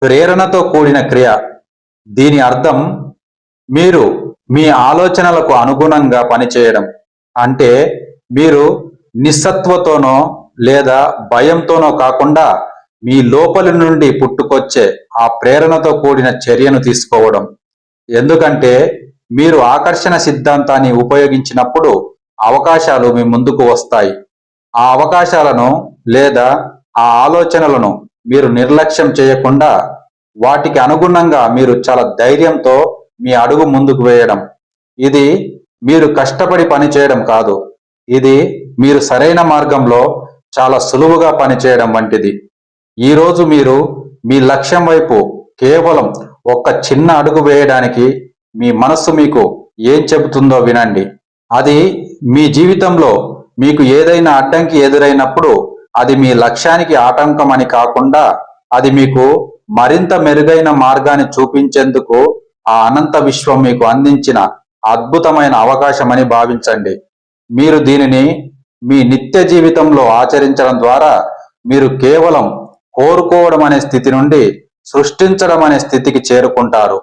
ప్రేరణతో కూడిన క్రియ. దీని అర్థం మీరు మీ ఆలోచనలకు అనుగుణంగా పనిచేయడం. అంటే మీరు నిస్సత్వతోనో లేదా భయంతోనో కాకుండా మీ లోపలి నుండి పుట్టుకొచ్చే ఆ ప్రేరణతో కూడిన చర్యను తీసుకోవడం. ఎందుకంటే మీరు ఆకర్షణ సిద్ధాంతాన్ని ఉపయోగించినప్పుడు అవకాశాలు మీ ముందుకు వస్తాయి. ఆ అవకాశాలను లేదా ఆ ఆలోచనలను మీరు నిర్లక్ష్యం చేయకుండా వాటికి అనుగుణంగా మీరు చాలా ధైర్యంతో మీ అడుగు ముందుకు వేయడం. ఇది మీరు కష్టపడి పనిచేయడం కాదు. ఇది మీరు సరైన మార్గంలో చాలా సులువుగా పనిచేయడం వంటిది. ఈరోజు మీరు మీ లక్ష్యం వైపు కేవలం ఒక చిన్న అడుగు వేయడానికి మీ మనస్సు మీకు ఏం చెబుతుందో వినండి. అది మీ జీవితంలో మీకు ఏదైనా అడ్డంకి ఎదురైనప్పుడు అది మీ లక్ష్యానికి ఆటంకం అని కాకుండా అది మీకు మరింత మెరుగైన మార్గాన్ని చూపించేందుకు ఆ అనంత విశ్వం మీకు అందించిన అద్భుతమైన అవకాశమని భావించండి. మీరు దీనిని మీ నిత్య జీవితంలో ఆచరించడం ద్వారా మీరు కేవలం కోరుకోవడం అనే స్థితి నుండి సృష్టించడం అనే స్థితికి చేరుకుంటారు.